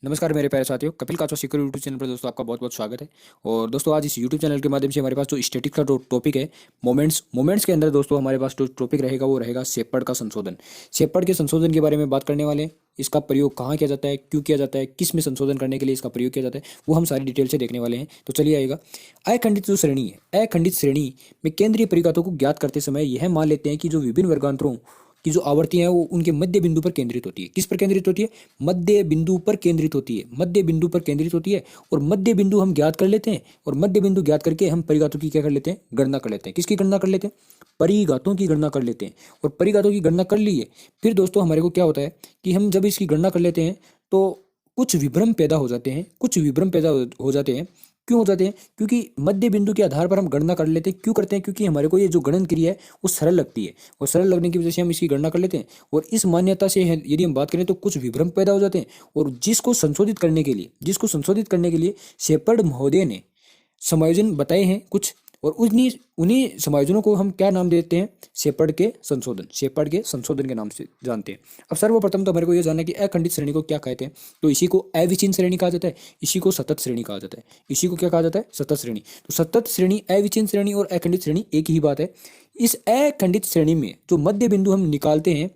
नमस्कार मेरे प्यारे साथियों, कपिल काचो सिक्योर यूट्यूब चैनल पर दोस्तों आपका बहुत बहुत स्वागत है। और दोस्तों आज इस यूट्यूब चैनल के माध्यम से हमारे पास जो स्टैटिक का जो टॉपिक है मोमेंट्स के अंदर दोस्तों हमारे पास जो टॉपिक रहेगा वो रहेगा शेपर्ड का संशोधन। शेपर्ड के संशोधन के बारे में बात करने वाले हैं। इसका प्रयोग कहाँ किया जाता है, क्यों किया जाता है, किस में संशोधन करने के लिए इसका प्रयोग किया जाता है, वो हम सारी डिटेल से देखने वाले हैं। तो चलिए आएगा। अखंडित जो श्रेणी है, अखंडित श्रेणी में केंद्रीय परिघातों को ज्ञात करते समय यह मान लेते हैं कि जो विभिन्न वर्गांतरों की जो आवर्तियां हैं वो उनके मध्य बिंदु पर केंद्रित होती है। किस पर केंद्रित होती है? मध्य बिंदु पर केंद्रित होती है। मध्य बिंदु पर केंद्रित होती है और मध्य बिंदु हम ज्ञात कर लेते हैं और मध्य बिंदु ज्ञात करके हम परिघातों की क्या कर लेते हैं? गणना कर लेते हैं। किसकी गणना कर लेते हैं? परिघातों की गणना कर लेते हैं। और परिघातों की गणना कर लिए फिर दोस्तों हमारे को क्या होता है कि हम जब इसकी गणना कर लेते हैं तो कुछ विभ्रम पैदा हो जाते हैं। कुछ विभ्रम पैदा हो जाते हैं। क्यों हो जाते हैं? क्योंकि मध्य बिंदु के आधार पर हम गणना कर लेते हैं। क्यों करते हैं? क्योंकि हमारे को ये जो गणन क्रिया है वो सरल लगती है और सरल लगने की वजह से हम इसकी गणना कर लेते हैं। और इस मान्यता से यदि हम बात करें तो कुछ विभ्रम पैदा हो जाते हैं और जिसको संशोधित करने के लिए शेपर्ड महोदय ने समायोजन बताए हैं कुछ। और उन्हीं उन्हीं समायोजनों को हम क्या नाम देते हैं? शेपर्ड के संशोधन के नाम से जानते हैं। अब सर्वप्रथम तो हमारे को यह जानना है कि अखंडित श्रेणी को क्या कहते हैं। तो इसी को अविच्छिन्न श्रेणी कहा जाता है, इसी को सतत श्रेणी कहा जाता है। इसी को क्या कहा जाता है? सतत श्रेणी। तो सतत श्रेणी, अविच्छिन्न श्रेणी और अखंडित श्रेणी एक ही बात है। इस अखंडित श्रेणी में जो मध्य बिंदु हम निकालते हैं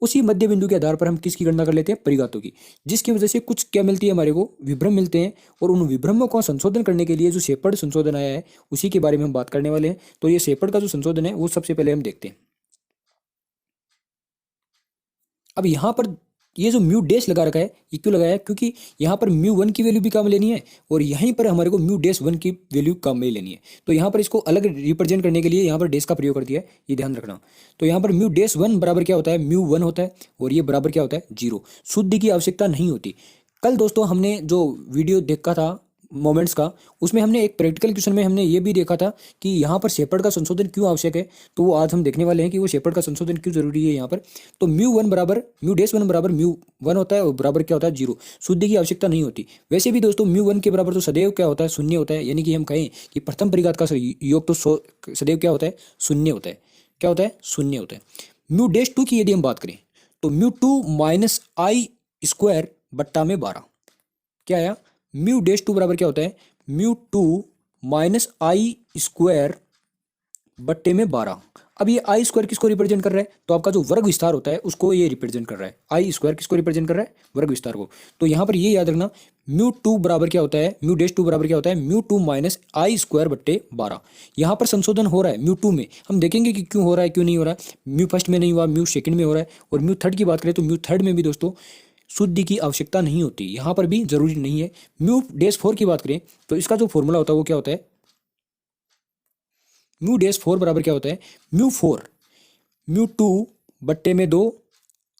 उसी मध्य बिंदु के आधार पर हम किसकी गणना कर लेते हैं? परिघातों की। जिसकी वजह से कुछ क्या मिलती है हमारे को? विभ्रम मिलते हैं। और उन विभ्रमों का संशोधन करने के लिए जो शेपर्ड संशोधन आया है उसी के बारे में हम बात करने वाले हैं। तो ये शेपर्ड का जो संशोधन है वो सबसे पहले हम देखते हैं। अब यहाँ पर ये जो म्यू डैश लगा रखा है ये क्यों लगाया है? क्योंकि यहाँ पर म्यू वन की वैल्यू भी काम लेनी है और यहीं पर हमारे को म्यू डैश वन की वैल्यू काम में लेनी है। तो यहाँ पर इसको अलग रिप्रेजेंट करने के लिए यहाँ पर डैश का प्रयोग कर दिया है, ये ध्यान रखना। तो यहाँ पर म्यू डैश वन बराबर क्या होता है? म्यू वन होता है और ये बराबर क्या होता है? जीरो। शुद्ध की आवश्यकता नहीं होती। कल दोस्तों हमने जो वीडियो देखा था मोमेंट्स का, उसमें हमने एक प्रैक्टिकल क्वेश्चन में हमने ये भी देखा था कि यहाँ पर शेपर्ड का संशोधन क्यों आवश्यक है। तो वो आज हम देखने वाले हैं कि वो शेपर्ड का संशोधन क्यों जरूरी है यहाँ पर। तो म्यू डैश वन बराबर म्यू वन होता है और बराबर क्या होता है? जीरो। शुद्ध की आवश्यकता नहीं होती। वैसे भी दोस्तों म्यू वन के बराबर तो सदैव क्या होता है? शून्य होता है। यानी कि हम कहें कि प्रथम परिघात का योग तो सदैव क्या होता है? शून्य होता है। क्या होता है? शून्य होता है। म्यू डैश टू की यदि हम बात करें तो म्यू टू माइनस आई स्क्वायर बट्टा में 12 क्या आया? म्यू डैश टू बराबर क्या होता है? म्यू टू माइनस आई स्क्वायर बट्टे में 12। अब ये आई स्क्वायर किसको रिप्रेजेंट कर रहा है? तो आपका जो वर्ग विस्तार होता है उसको ये रिप्रेजेंट कर रहा है। आई स्क्वायर किसको रिप्रेजेंट कर रहा है? वर्ग विस्तार को। तो यहाँ पर ये याद रखना, म्यू टू बराबर क्या होता है? म्यू डैश टू बराबर क्या होता है? म्यू टू माइनस आई स्क्वायर बट्टे 12। यहाँ पर संशोधन हो रहा है म्यू टू में। हम देखेंगे कि क्यों हो रहा है, क्यों नहीं हो रहा है। म्यू फर्स्ट में नहीं हुआ, म्यू सेकंड में हो रहा है। और म्यू थर्ड की बात करें तो म्यू थर्ड में भी दोस्तों शुद्धि की आवश्यकता नहीं होती, यहाँ पर भी जरूरी नहीं है। म्यू डैश फोर की बात करें तो इसका जो फॉर्मूला होता है वो क्या होता है? म्यू डैश फोर बराबर क्या होता है? म्यू टू बट्टे में 2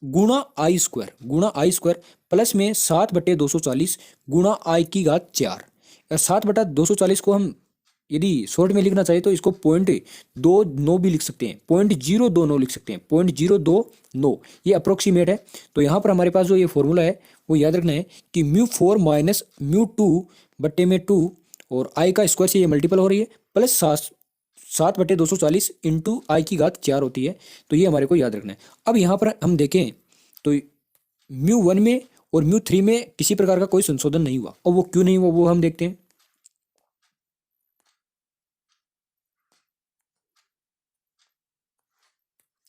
गुणा आई स्क्वायर प्लस में 7/240 गुणा आई की घात 4। 7/240 को हम यदि शॉर्ट में लिखना चाहिए तो इसको 0.29 भी लिख सकते हैं, 0.029 लिख सकते हैं, 0.029। ये अप्रोक्सीमेट है। तो यहाँ पर हमारे पास जो ये फॉर्मूला है वो याद रखना है कि mu four minus mu two बट्टे में 2 और आई का स्क्वायर से ये मल्टीपल हो रही है प्लस 7/240 इंटू आई की घात 4 होती है। तो ये हमारे को याद रखना है। अब यहाँ पर हम देखें तो म्यू वन में और म्यू थ्री में किसी प्रकार का कोई संशोधन नहीं हुआ। और वो क्यों नहीं हुआ वो हम देखते हैं।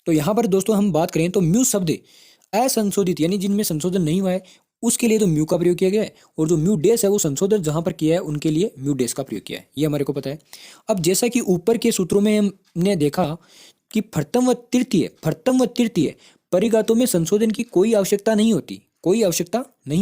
तो यहाँ पर दोस्तों हम बात करें तो म्यू शब्द असंशोधित यानी जिनमें संशोधन नहीं हुआ है उसके लिए तो म्यू का प्रयोग किया गया है। और जो म्यू डैश है वो संशोधन जहां पर किया है उनके लिए म्यू डैश का प्रयोग किया है, ये हमारे को पता है। अब जैसा कि ऊपर के सूत्रों में हमने देखा कि प्रथम व तृतीय परिघातों में संशोधन की कोई आवश्यकता नहीं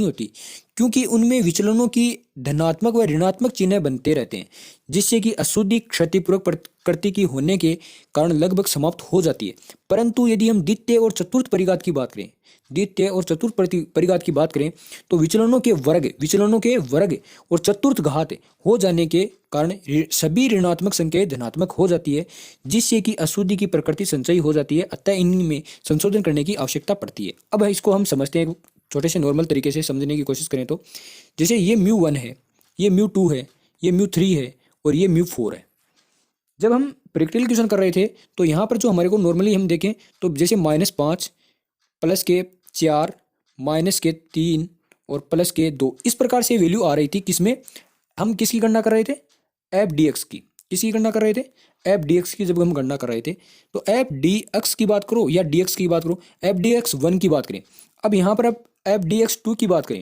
होती, क्योंकि उनमें विचलनों की धनात्मक व ऋणात्मक चिन्ह बनते रहते हैं, जिससे कि अशुद्धि क्षतिपूर्वक प्रकृति की होने के कारण लगभग समाप्त हो जाती है। परंतु यदि हम द्वितीय और चतुर्थ परिघात की बात करें तो विचलनों के वर्ग और चतुर्थ घात हो जाने के कारण सभी ऋणात्मक संख्याएं धनात्मक हो जाती है, जिससे कि अशुद्धि की प्रकृति संचयी हो जाती है। अतः इनमें संशोधन करने की आवश्यकता पड़ती है। अब इसको हम समझते हैं, छोटे से नॉर्मल तरीके से समझने की कोशिश करें तो जैसे ये म्यू वन है, ये म्यू टू है, ये म्यू थ्री है और ये म्यू फोर है। जब हम प्रैक्टिकल क्वेश्चन कर रहे थे तो यहाँ पर जो हमारे को नॉर्मली हम देखें तो जैसे -5 +4 -3 और प्लस के 2, इस प्रकार से वैल्यू आ रही थी। किसमें? हम किसकी गणना कर रहे थे? एफ डी एक्स की। किसकी गणना कर रहे थे? एफ डी एक्स की जब हम गणना कर रहे थे तो एफ डी एक्स की बात करो या डी एक्स की बात करो, एफ डी एक्स 1 की बात करें। अब यहाँ पर अब एफ डी एक्स 2 की बात करें,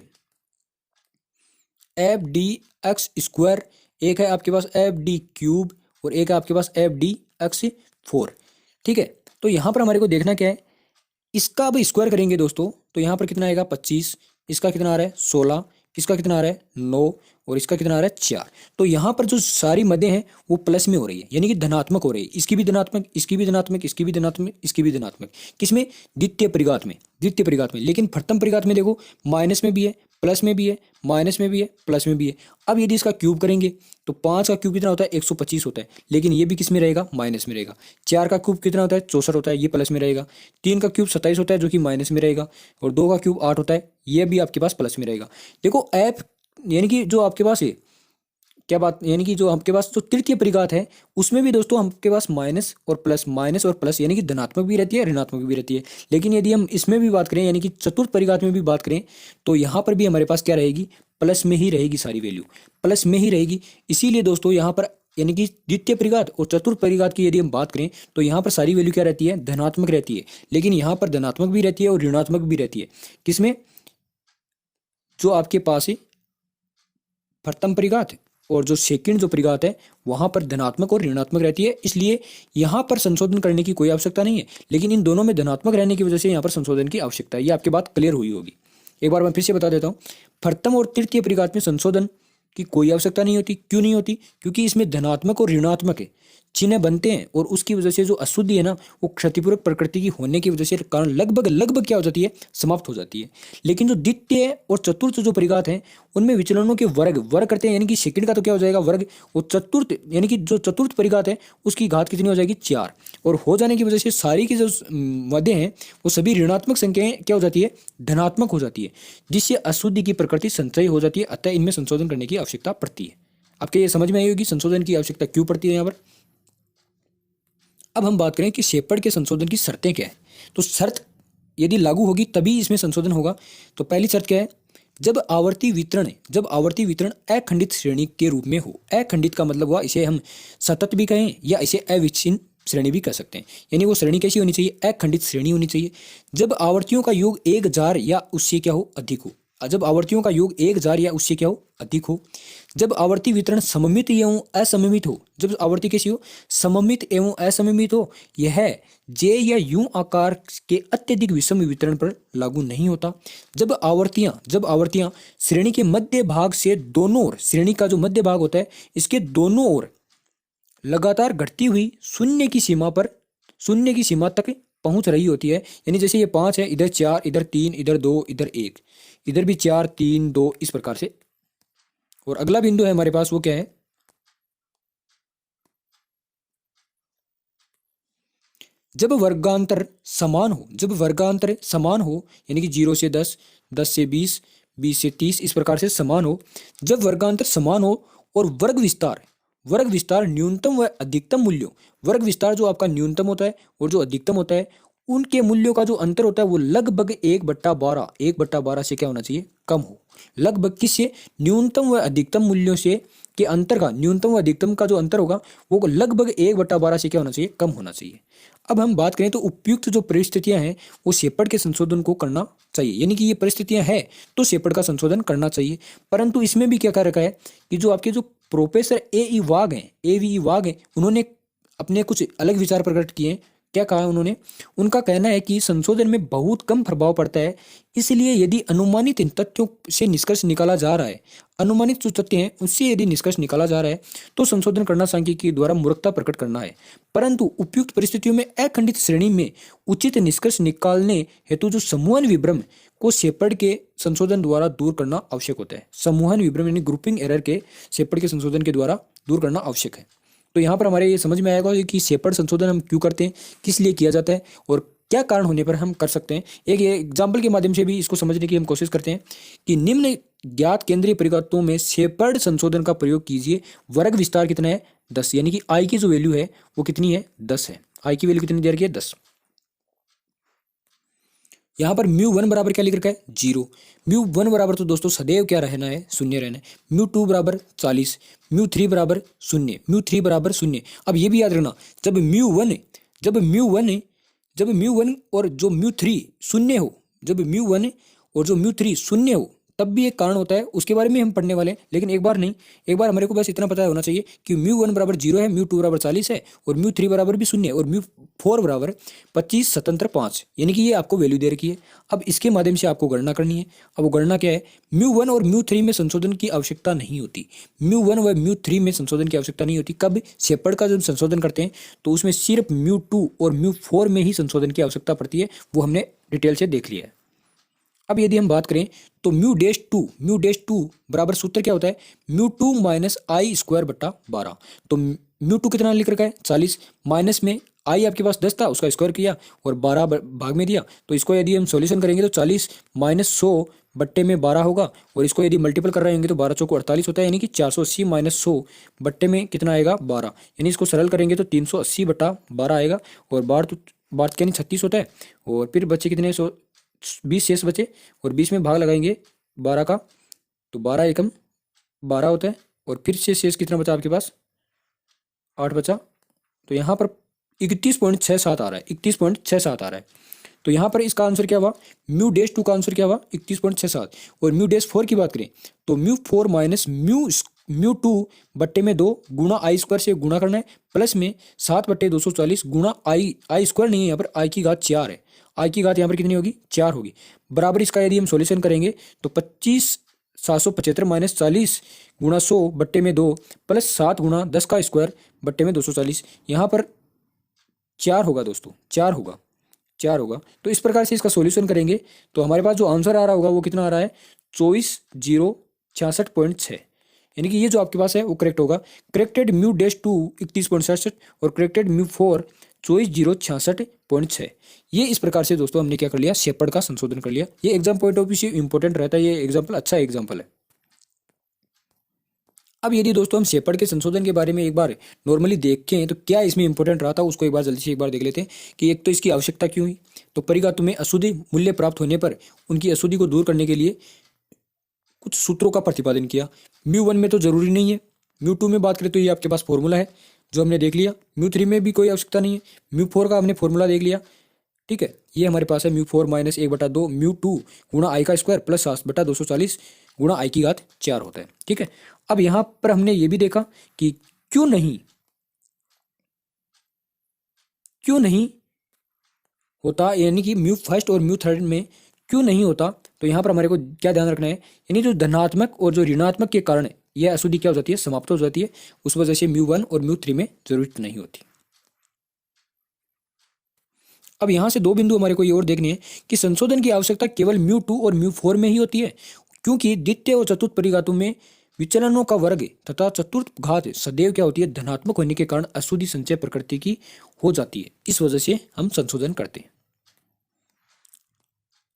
एफ डी एक्स स्क्वायर, एक है आपके पास एफ डी क्यूब और एक है आपके पास एफ डी एक्स 4। ठीक है, तो यहाँ पर हमारे को देखना क्या है, इसका अब स्क्वायर करेंगे दोस्तों तो यहाँ पर कितना आएगा 25, इसका कितना आ रहा है 16, इसका कितना आ रहा है 9 और इसका कितना आ रहा है 4। तो यहाँ पर जो सारी मदें हैं वो प्लस में हो रही है, यानी कि धनात्मक हो रही है। इसकी भी धनात्मक, इसकी भी धनात्मक, इसकी भी धनात्मक, इसकी भी धनात्मक। किसमें? द्वितीय परिघात में, द्वितीय परिघात में। लेकिन प्रथम परिघात में देखो माइनस में भी है, प्लस में भी है, माइनस में भी है, प्लस में भी है। अब यदि इसका क्यूब करेंगे तो 5 का क्यूब कितना होता है 125 होता है, लेकिन ये भी किस में रहेगा? माइनस में रहेगा। 4 का क्यूब कितना होता है 64 होता है, ये प्लस में रहेगा। 3 का क्यूब 27 होता है जो कि माइनस में रहेगा, और 2 का क्यूब 8 होता है, ये भी आपके पास प्लस में रहेगा। देखो एफ यानी कि जो आपके पास है क्या बात, यानी कि जो आपके पास जो तृतीय परिघात है उसमें भी दोस्तों आपके पास माइनस और प्लस यानी कि धनात्मक भी रहती है, ऋणात्मक भी रहती है। लेकिन यदि हम इसमें भी बात करें यानी कि चतुर्थ परिघात में भी बात करें तो यहाँ पर भी हमारे पास क्या रहेगी? प्लस में ही रहेगी, सारी वैल्यू प्लस में ही रहेगी। इसीलिए दोस्तों यहाँ पर यानी कि द्वितीय परिघात और चतुर्थ परिघात की यदि हम बात करें तो यहाँ पर सारी वैल्यू क्या रहती है? धनात्मक रहती है। लेकिन यहाँ पर धनात्मक भी रहती है और ऋणात्मक भी रहती है। किसमें? जो आपके पास है प्रथम परिघात और जो सेकंड जो परिघात है वहां पर धनात्मक और ऋणात्मक रहती है। इसलिए यहां पर संशोधन करने की कोई आवश्यकता नहीं है, लेकिन इन दोनों में धनात्मक रहने की वजह से यहां पर संशोधन की आवश्यकता है। ये आपकी बात क्लियर हुई होगी। एक बार मैं फिर से बता देता हूं, प्रथम और तृतीय परिघात में संशोधन की कोई आवश्यकता नहीं होती। क्यों नहीं होती? क्योंकि इसमें धनात्मक और ऋणात्मक है चिन्ह बनते हैं और उसकी वजह से जो अशुद्धि है ना वो क्षतिपूरक प्रकृति की होने की वजह से कारण लगभग लगभग क्या हो जाती है? समाप्त हो जाती है। लेकिन जो द्वितीय और चतुर्थ जो परिघात हैं उनमें विचलनों के वर्ग करते हैं, यानी कि सेकंड का तो क्या हो जाएगा वर्ग, और चतुर्थ यानी कि जो चतुर्थ परिघात है उसकी घात कितनी हो जाएगी? 4। और हो जाने की वजह से सारी की जो मदें हैं वो सभी ऋणात्मक संख्याएं क्या हो जाती है? धनात्मक हो जाती है, जिससे अशुद्धि की प्रकृति संचय हो जाती है। अतः इनमें संशोधन करने की आवश्यकता पड़ती है। आपके ये समझ में आई होगी संशोधन की आवश्यकता क्यों पड़ती है यहाँ पर। अब हम बात करें कि शेपर्ड के संशोधन की शर्तें क्या है। तो शर्त यदि लागू होगी तभी इसमें संशोधन होगा। तो पहली शर्त क्या है? जब आवर्ती वितरण अखंडित श्रेणी के रूप में हो। अखंडित का मतलब हुआ इसे हम सतत भी कहें या इसे अविच्छिन्न श्रेणी भी कह सकते हैं। यानी वो श्रेणी कैसी होनी चाहिए? अखंडित श्रेणी होनी चाहिए। जब आवर्तियों का योग 1000 या उससे क्या हो? अधिक हो। जब आवर्तियों का योग 1000 या उससे क्या हो? अधिक हो। जब आवर्ती वितरण सममित एवं असममित हो। जब आवर्ती कैसी हो? सममित एवं असममित हो। यह जे या यू आकार के अत्यधिक विषम वितरण पर लागू नहीं होता। जब आवर्तियां श्रेणी के मध्य भाग से दोनों ओर, श्रेणी का जो मध्य भाग होता है इसके दोनों ओर लगातार घटती हुई शून्य की सीमा तक पहुंच रही होती है। यानी जैसे ये 5 है, इधर 4, इधर 3, इधर 2, इधर 1, इधर भी 4, 3, 2, इस प्रकार से। और अगला बिंदु है हमारे पास वो क्या है? जब वर्गांतर समान हो यानी कि 0 से 10, 10 से 20, 20 से 30 इस प्रकार से समान हो। जब वर्गांतर समान हो और वर्ग विस्तार न्यूनतम व अधिकतम मूल्यों, वर्ग विस्तार जो आपका न्यूनतम होता है और जो अधिकतम होता है उनके मूल्यों का जो अंतर होता है वो लगभग 1/12 से क्या होना चाहिए? कम हो। लगभग किससे? न्यूनतम व अधिकतम मूल्यों से के अंतर का, न्यूनतम व अधिकतम का जो अंतर होगा वो लगभग 1/12 से क्या होना चाहिए? कम होना चाहिए। अब हम बात करें तो उपयुक्त जो परिस्थितियां हैं वो शेपर्ड के संशोधन को करना चाहिए। यानी कि ये परिस्थितियां हैं तो शेपर्ड का संशोधन करना चाहिए। परंतु इसमें भी क्या कर रखा है कि जो आपके जो प्रोफेसर एवी वाग हैं उन्होंने अपने कुछ अलग विचार प्रकट किए हैं। क्या कहा उन्होंने? उनका कहना है कि संशोधन में बहुत कम प्रभाव पड़ता है, इसलिए यदि अनुमानित इन तथ्यों से निष्कर्ष निकाला जा रहा है, अनुमानित जो तथ्य हैं उससे यदि निष्कर्ष निकाला जा रहा है तो संशोधन करना सांख्यिकी द्वारा मूर्खता प्रकट करना है। परंतु उपयुक्त परिस्थितियों में अखंडित श्रेणी में उचित निष्कर्ष निकालने हेतु जो समूहन विभ्रम को शेपर्ड के संशोधन द्वारा दूर करना आवश्यक होता है। समूहन विभ्रम यानी ग्रुपिंग एरर के शेपर्ड के संशोधन के द्वारा दूर करना आवश्यक है। तो यहाँ पर हमारे ये समझ में आएगा कि शेपर्ड संशोधन हम क्यों करते हैं, किस लिए किया जाता है और क्या कारण होने पर हम कर सकते हैं। एक एग्जाम्पल के माध्यम से भी इसको समझने की हम कोशिश करते हैं कि निम्न ज्ञात केंद्रीय परिघातों में शेपर्ड संशोधन का प्रयोग कीजिए। वर्ग विस्तार कितना है? 10। यानी कि आई की जो वैल्यू है वो कितनी है? 10 है। आई की वैल्यू कितनी दे रखी है? 10। यहाँ पर म्यू वन बराबर क्या लिख रखा है, 0। म्यू वन बराबर तो दोस्तों सदैव क्या रहना है, शून्य रहना है। म्यू टू बराबर 40, म्यू थ्री बराबर शून्य, म्यू थ्री बराबर शून्य। अब ये भी याद रखना, जब म्यू वन जब म्यू वन और जो म्यू थ्री शून्य हो, जब म्यू वन और जो म्यू थ्री शून्य हो, तब भी एक कारण होता है, उसके बारे में हम पढ़ने वाले हैं। लेकिन एक बार नहीं, एक बार हमारे को बस इतना पता होना चाहिए कि म्यू वन बराबर 0 है, म्यू टू बराबर 40 है, और म्यू थ्री बराबर भी शून्य है, और म्यू फोर बराबर 25 स्वतंत्र 5, यानी कि ये आपको वैल्यू दे रखी है। अब इसके माध्यम से आपको गणना करनी है। अब वो गणना क्या है, म्यू वन और म्यू थ्री में संशोधन की आवश्यकता नहीं होती। म्यू वन व म्यू थ्री में संशोधन की आवश्यकता नहीं होती। कब शेपर्ड का जब संशोधन करते हैं तो उसमें सिर्फ म्यू टू और म्यू फोर में ही संशोधन की आवश्यकता पड़ती है, वो हमने डिटेल से देख लिया है। अब यदि हम बात करें तो म्यू डैश टू बराबर सूत्र क्या होता है, म्यू टू माइनस आई स्क्वायर बट्टा 12। तो म्यू टू कितना लिख रखा है, 40, माइनस में आई आपके पास 10 था, उसका स्क्वायर किया और 12 भाग में दिया। तो इसको यदि हम सॉल्यूशन करेंगे तो 40 माइनस 100 बट्टे में 12 होगा, और इसको यदि मल्टीपल कर रहे होंगे तो 12 चौको 48 होता है, यानी कि 480 माइनस 100 बट्टे में कितना आएगा, 12। यानी इसको सरल करेंगे तो 380 बट्टा 12 आएगा, और बार यानी 36 होता है, और फिर बच्चे कितने 20 शेष बचे, और 20 में भाग लगाएंगे 12 का, तो 12 एकम 12 होता है, और फिर से शेष कितना बचा आपके पास, 8 बचा। तो यहाँ पर 31.67 आ रहा है, 31.67 आ रहा है। तो यहाँ पर इसका आंसर क्या हुआ, म्यू डैश टू का आंसर क्या हुआ, 31.67। और म्यू डैश फोर की बात करें तो mu four minus mu two बट्टे में 2 गुणा आई स्क्वायर से गुणा करना है, प्लस में 7 बट्टे 240 गुणा आई स्क्वायर नहीं है, यहाँ पर आई की घात 4 है, आई की घात यहाँ पर कितनी होगी, 4 होगी। बराबर इसका यदि हम सॉल्यूशन करेंगे तो 25,775 माइनस 40 गुणा 100 बट्टे में 2 प्लस 7 गुणा 10 का स्क्वायर बट्टे में 240, यहाँ पर 4 होगा दोस्तों, 4 होगा। तो इस प्रकार से इसका सॉल्यूशन करेंगे तो हमारे पास जो आंसर आ रहा होगा वो कितना आ रहा है, 24,066.6, यानी कि ये जो आपके पास है वो करेक्ट होगा। करेक्टेड म्यू डैश टू 31.67 और करेक्टेड म्यू फोर 24,066.6। ये इस प्रकार से दोस्तों हमने क्या कर लिया, शेपर्ड का संशोधन कर लिया। ये एग्जाम पॉइंट ऑफ व्यू से इंपॉर्टेंट रहता है, ये एग्जाम्पल अच्छा एग्जाम्पल है। अब यदि दोस्तों हम शेपर्ड के संशोधन के बारे में एक बार नॉर्मली देखें तो क्या इसमें इंपॉर्टेंट रहा था, उसको एक बार जल्दी से एक बार देख लेते हैं कि एक तो इसकी आवश्यकता क्यों हुई। तो परिघातों में अशुद्धि मूल्य प्राप्त होने पर उनकी अशुद्धि को दूर करने के लिए कुछ सूत्रों का प्रतिपादन किया। म्यू वन में तो जरूरी नहीं है, म्यू टू में बात करें तो ये आपके पास फॉर्मूला है जो हमने देख लिया, म्यू थ्री में भी कोई आवश्यकता नहीं है, म्यू फोर का हमने फॉर्मूला देख लिया, ठीक है। ये हमारे पास है mu four minus 1/2 mu two गुणा आई का स्क्वायर प्लस 7/240 गुणा आई की घात 4 होता है, ठीक है। अब यहाँ पर हमने ये भी देखा कि क्यों नहीं होता, यानी कि म्यू फर्स्ट और म्यू थर्ड में क्यों नहीं होता। तो यहाँ पर हमारे को क्या ध्यान रखना है, यानी जो धनात्मक और जो ऋणात्मक के कारण यह अशुद्धि क्या हो जाती है, समाप्त हो जाती है, उस वजह से म्यू वन और म्यू थ्री में जरूरत नहीं होती। अब यहाँ से दो बिंदु हमारे को ये और देखने हैं कि संशोधन की आवश्यकता केवल म्यू टू और म्यू फोर में ही होती है, क्योंकि द्वितीय और चतुर्थ परिघातों में विचलनों का वर्ग तथा चतुर्थ घात सदैव क्या होती है, धनात्मक होने के कारण अशुद्धि संचय प्रकृति की हो जाती है, इस वजह से हम संशोधन करते हैं।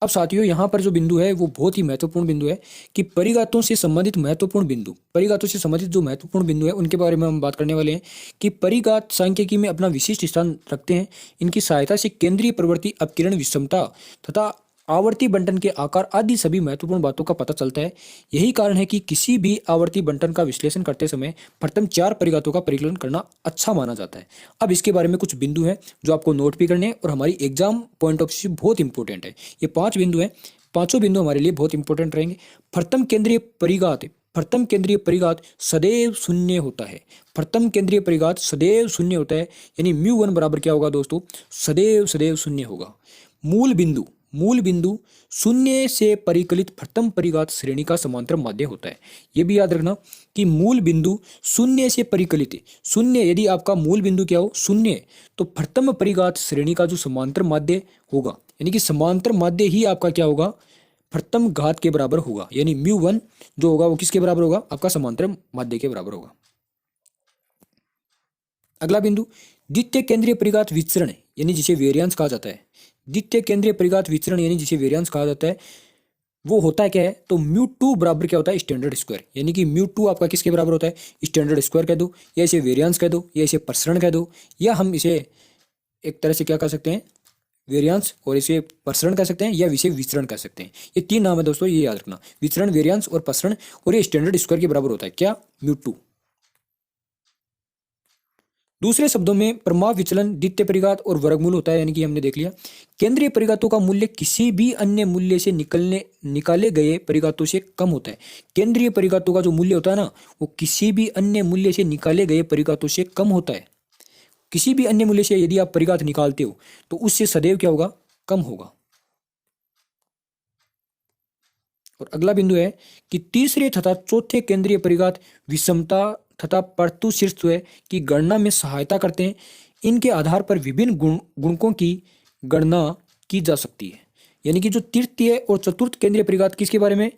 अब साथियों यहाँ पर जो बिंदु है वो बहुत ही महत्वपूर्ण बिंदु है कि परिघातों से संबंधित जो महत्वपूर्ण बिंदु है उनके बारे में हम बात करने वाले हैं कि परिघात सांख्यिकी में अपना विशिष्ट स्थान रखते हैं। इनकी सहायता से केंद्रीय प्रवृत्ति, अपकिरण विषमता तथा आवर्ती बंटन के आकार आदि सभी महत्वपूर्ण बातों का पता चलता है। यही कारण है कि किसी भी आवर्ती बंटन का विश्लेषण करते समय प्रथम 4 परिघातों का परिकलन करना अच्छा माना जाता है। अब इसके बारे में कुछ बिंदु हैं जो आपको नोट भी करने हैं और हमारी एग्जाम पॉइंट ऑफ व्यू बहुत इंपॉर्टेंट है। ये 5 बिंदु हैं, पांचों बिंदु हमारे लिए बहुत इंपॉर्टेंट रहेंगे। प्रथम केंद्रीय परिघात सदैव शून्य होता है। प्रथम केंद्रीय परिघात सदैव शून्य होता है, यानी म्यू वन बराबर क्या होगा दोस्तों, सदैव शून्य होगा। मूल बिंदु शून्य से परिकलित प्रथम परिघात श्रेणी का समांतर माध्य होता है। यह भी याद रखना कि मूल बिंदु शून्य से परिकलित है। शून्य यदि आपका मूल बिंदु क्या हो, शून्य, तो प्रथम परिघात श्रेणी का जो समांतर माध्य होगा, यानी कि समांतर माध्य ही आपका क्या होगा, प्रथम घात के बराबर होगा। यानी म्यू वन जो होगा वो किसके बराबर होगा, आपका समांतर माध्य के बराबर होगा। अगला बिंदु द्वितीय केंद्रीय परिघात विचरण यानी जिसे वेरिएंस कहा जाता है। द्वितीय केंद्रीय परिघात विचरण यानी जिसे वेरिएंस कहा जाता है वो होता है क्या है, तो म्यू टू बराबर क्या होता है, स्टैंडर्ड स्क्वायर। यानी कि म्यू टू आपका किसके बराबर होता है, स्टैंडर्ड स्क्वायर कह दो, या इसे वेरिएंस कह दो, या इसे प्रसरण कह दो, या हम इसे एक तरह से क्या कह सकते हैं, वेरियांस और इसे प्रसरण कह सकते हैं या विषय विचरण कह सकते हैं। ये तीन नाम है दोस्तों, ये याद रखना, विचरण, वेरियांस और प्रसरण। और ये स्टैंडर्ड स्क्वायर के बराबर होता है क्या, μ2। दूसरे शब्दों में प्रमाप विचलन द्वितीय परिघात और वर्गमूल होता है, यानी कि हमने देख लिया। केंद्रीय परिघातों का मूल्य किसी भी अन्य मूल्य से निकाले गए परिघातों से कम होता है। केंद्रीय परिघातों का जो मूल्य होता है ना, वो किसी भी अन्य मूल्य से निकाले गए परिघातों से कम होता है। किसी भी अन्य मूल्य से यदि आप परिघात निकालते हो तो उससे सदैव क्या होगा, कम होगा। और अगला बिंदु है कि तीसरे तथा चौथे केंद्रीय परिघात विषमता तथा परतुशीर्षत्व की गणना में सहायता करते हैं। इनके आधार पर विभिन्न गुणकों की गणना की जा सकती है। यानी कि जो तृतीय और चतुर्थ केंद्रीय परिघात किसके बारे में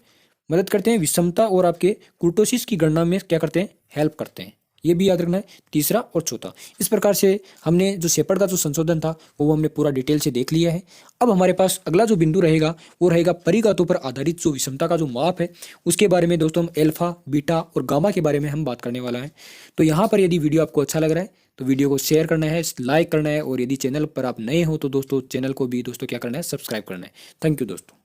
मदद करते हैं, विषमता और आपके कुर्टोसिस की गणना में क्या करते हैं, हेल्प करते हैं। ये भी याद रखना है, तीसरा और चौथा। इस प्रकार से हमने जो शेपर्ड का जो संशोधन था वो हमने पूरा डिटेल से देख लिया है। अब हमारे पास अगला जो बिंदु रहेगा वो रहेगा परिघातों पर आधारित जो विषमता का जो माप है उसके बारे में दोस्तों हम अल्फा, बीटा और गामा के बारे में हम बात करने वाला है। तो यहाँ पर यदि वीडियो आपको अच्छा लग रहा है तो वीडियो को शेयर करना है, लाइक करना है, और यदि चैनल पर आप नए हो तो दोस्तों चैनल को भी दोस्तों क्या करना है, सब्सक्राइब करना है। थैंक यू दोस्तों।